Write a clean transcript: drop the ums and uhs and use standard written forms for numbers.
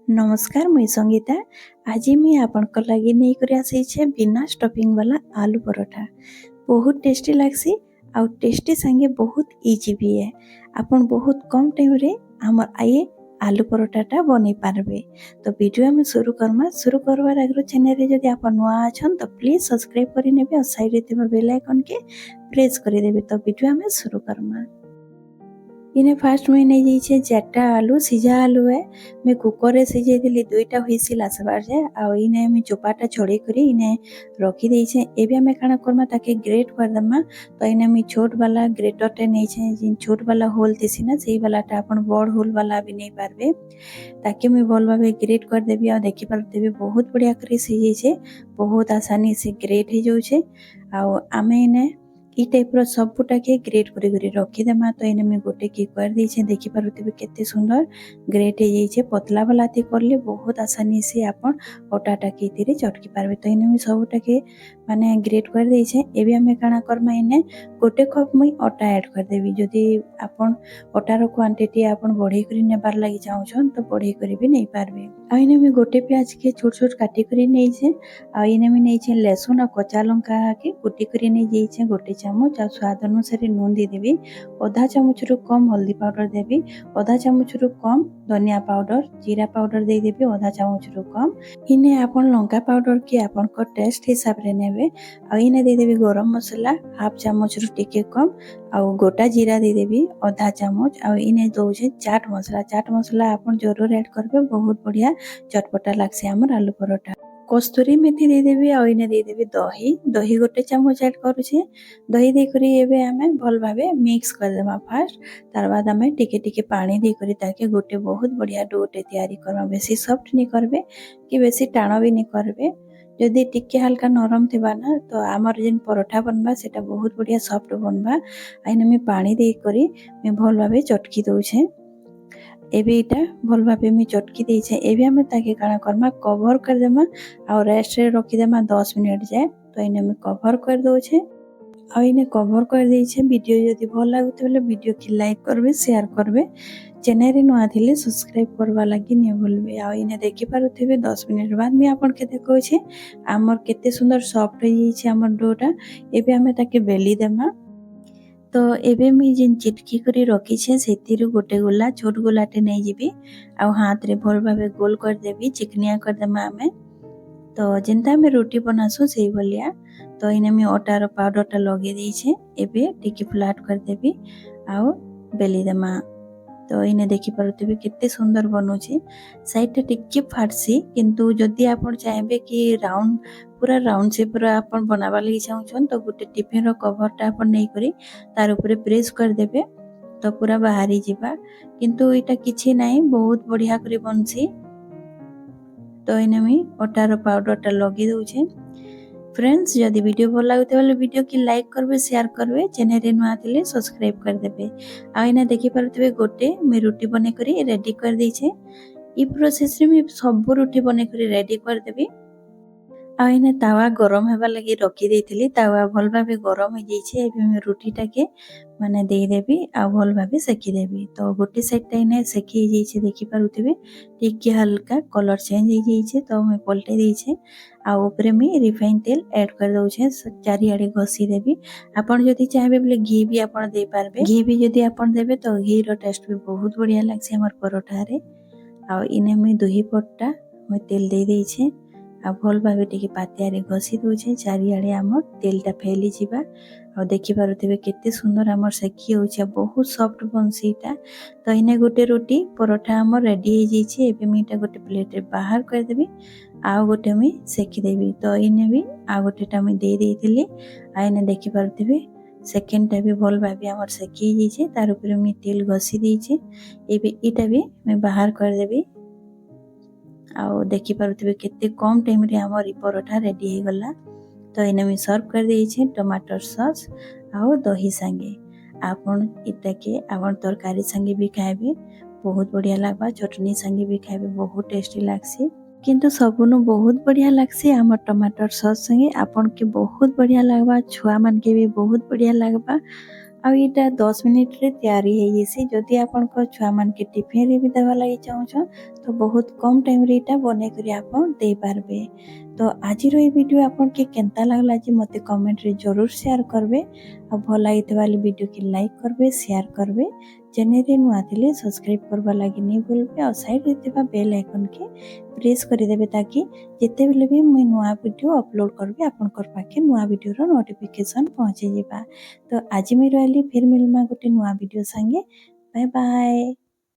नमस्कार मुई संगीता। आज मुई आपनकर लगी नहीं कर आसी बिना स्टफिंग वाला आलू परोठा। बहुत टेस्टी लगसी आउ टेस्टी संगे बहुत इजी भी है। आपन बहुत कम टाइम रे हमर आए आलू परोठाटा बनै पारबे। तो वीडियो में शुरू करमा। शुरू करवार आगे चैनल रे जदि आप नुआ अछन तो प्लीज सब्सक्राइब करि नेबे और साइड रे थिबा बेल आइकन के प्रेस करि देबे। तो वीडियो में शुरू करमा। इने फास्ट मुई नहीं जाइए 4टा आलू सीझा आलू है। मैं कुकर रे सीझे दिली 2टा हुइसिल आसबार जे आ इने मैं चोपाटा छोड़ी करी इने रखी देई छे। एबे हमें काना करमा ताके ग्रेट कर दमा। तो इने मैं छोट वाला ग्रेटर टे नहीं छे जिन छोट वाला होल थिसी ना सेही वाला टा अपन बड़ होल वाला भी नहीं पारबे। ताकि मैं भल भाबे ग्रेट कर देबी आ देखि पारतेबे बहुत बढ़िया करे सीझे छे। बहुत आसानी से ग्रेट हो जाउ छे। आ आमे इने ई टाइप रो सबुटा के ग्रेट करी करी रखी देमा। तो इने मैं गोटे की कर दी छे देखि पारुथिबे केते सुंदर ग्रेट हो जाई छे। पतला वाला थी करले बहुत आसानी से आपन ओटाटा के इतिरे चटकी पारबे। तो इने मैं सबुटा के माने ग्रेट कर दी छे। एबे हमें काना करमा इने गोटे कप मुई आटा ऐड कर देबी। जदि आपन आटार क्वांटिटी आपन बढ़े करी नेबार लागि चाहछन तो बढ़े करी भी नहीं पारबे। आ इने मैं गोटे प्याज के छोट छोट काटी करी नहीं छे। आ इने मैं नहीं छे लहसुन और कच्चा लंका के कुटी करी नहीं जाई छे गोटे चामच। आ स्वाद अनुसार नून दे देबी। आधा चामच रु कम हल्दी पाउडर देबी। आधा चामच रु कम धनिया पाउडर जीरा पाउडर दे देबी। आधा चामच रु कम इने आपन लंका पाउडर के आपन को टेस्ट हिसाब रे नेबे। आ इने दे देबी गरम मसला हाफ चामच रु टिके कम। आ गोटा जीरा दे देबी आधा चामच। आ इने दोछे चाट मसला आपन जरूर ऐड करबे। बहुत बढ़िया चटपटा लागसे हमर आलू परोठा। कस्तूरी मेथी दे देबी आ इने दे देबी दही गोटे चामच ऐड करूछे। दही दे करी एबे हमें भल भाबे मिक्स कर देमा फास्ट। तार बाद हमें टिके टिके पानी दे करी ताके गोटे बहुत बढ़िया डोटे तैयारी करमा। बेसी सॉफ्ट नहीं करबे कि बेसी टाण भी नहीं करबे। जदि टिके हल्का नरम थिबा ना तो आमर जेन परोठा बनबा सेटा बहुत बढ़िया सॉफ्ट बनबा। आइने में पानी दे करी मैं भल भाबे चटकी दोछे। एबे इटा भल भाबे मैं चटकी दे छे। एबे हमें ताके काना करमा कवर कर देमा और रेस्ट रे रखी देमा 10 मिनट जाए। तो इने मैं कवर कर दो छे। आ इने कवर कर दे छे। वीडियो यदि भल लागुते बेले वीडियो की लाइक करबे शेयर करबे। चैनल रे नुआ थिले सब्सक्राइब करवा लागि नै भूलबे। आ इने देखि पारुथिबे 10 मिनट बाद मैं आपन के देखौ छे हमर केते सुंदर सॉफ्ट हो जाई छे हमर डोटा। एबे हमें ताके बेली देमा। तो एबे मी जिन चिटकी करी रखी छे सेतिरु गोटे गोला छोट गोलाटे नहीं जीबी। आ हाथ रे भल भाबे गोल कर देबी चिकनिया कर देमा हमें। तो जिनता हमें रोटी बनासु सेही भलिया। तो इने मी आटार पाउडरटा लगे दी छे। एबे टिके फ्लैट कर देबी आउ बेली देमा। तो इने देखि पारुथिबे केते सुंदर बनुची। साइडटा टिके फाटसी किंतु जदि आपन चाहेबे कि राउंड पूरा राउंड शेप रो आपन बनाबा लागि चाहछन तो गोटे टिफिन रो कवरटा आपन नै करी तार ऊपर प्रेस कर देबे। तो पूरा बाहरी जिबा किंतु एटा किछि नाही बहुत बढ़िया करी बनसी। तो इने मी आटार पाउडरटा लगे दोछे। फ्रेंड्स जदि वीडियो भल लागुते बेले वीडियो की लाइक करबे शेयर करबे। चैनल रे नुआ थिले सब्सक्राइब कर देबे। आ इने देखि पारुथिबे गोटे मैं रोटी बने करी रेडी कर दी छे। ई प्रोसेस रे मैं सब रोटी बने करी रेडी कर देबी। आ इने तावा गरम हेबा लगी रखी देइथिली। तावा भल भाबे गरम हो जाई छे। एबे मैं रोटीटा के माने देई देबी आ भल भाबे सेकी देबी। तो गोटे साइडटा इने सेकी हो जाई छे देखि पारुथिबे टिके हल्का कलर चेंज हो जाई छे। तो मैं पलटे देई छे। आ ऊपर में रिफाइन तेल ऐड कर दउ छे। चारि आडे घसी देबी। आपन जदि चाहेबे बोले घी भी आपन दे पारबे। घी भी जदि आपन देबे तो घी रो टेस्ट भी बहुत बढ़िया लागसे हमर परोठा रे। आ इने मैं दुही पट्टा मैं तेल दे देई छे। आ भल भाबे टिके पातिया रे घसी दउ छे। चारि आडे हमर तेलटा फैली जिबा। आ देखि पारुथिबे केते सुंदर हमर सेकी होउछे बहुत सॉफ्ट बनसीटा। तो इने गोटे रोटी परोठा हमर रेडी हो जाई छे। एबे मैं इटा गोटे प्लेट रे बाहर कर देबी। आ गोटे मैं सेकी देबी। तो इने भी आ गोटेटा मैं दे देइथिली। आ इने देखि पारुथिबे सेकेंड टा भी भल भाबे हमर सेकी जाई छे। तार ऊपर मैं तेल घसी देई छे। एबे इटा भी मैं बाहर कर देबी। आउ देखि पारुथिबे केते कम टाइम रे हमर ई परोठा रेडी हो गला। तो इने मैं सर्व कर देई छे टमाटर सॉस आउ दही संगे। आपन इटा के आपन तरकारी संगे भी खाइबे बहुत बढ़िया लागबा। चटनी संगे भी खाइबे बहुत टेस्टी लागसी। किंतु सबनु बहुत बढ़िया लागसी हमर टमाटर सॉस संगे आपन के बहुत बढ़िया लागबा। छुआ मन के भी बहुत बढ़िया लागबा। ଆଉ ଏଇଟା 10 ମିନିଟ୍ରେ ତैयारी ହେଇଯାଇସି। जदि आपन को छुआ मान के टिफिन रे भी देवा लगी चाहछन तो बहुत कम टाइम रे एटा बने करी आपन दे पारबे। तो आज रो वीडियो आपन के केनता लागला जे मते कमेंट रे जरूर शेयर करबे। आ भल लागिते वाली वीडियो के लाइक करबे शेयर करबे। चैनल रे नुआ थिले सब्सक्राइब करबा लागि नहीं भूलबे और साइड रे थिबा बेल आइकन के प्रेस करि देबे ताकि जेते बेले भी मुई नुआ वीडियो अपलोड करबे आपनकर पाखे नुआ वीडियो रो नोटिफिकेशन पहुंचे जिबा। तो आज मैं रहली फिर मिलमा गोटे नुआ वीडियो संगे। Bye bye.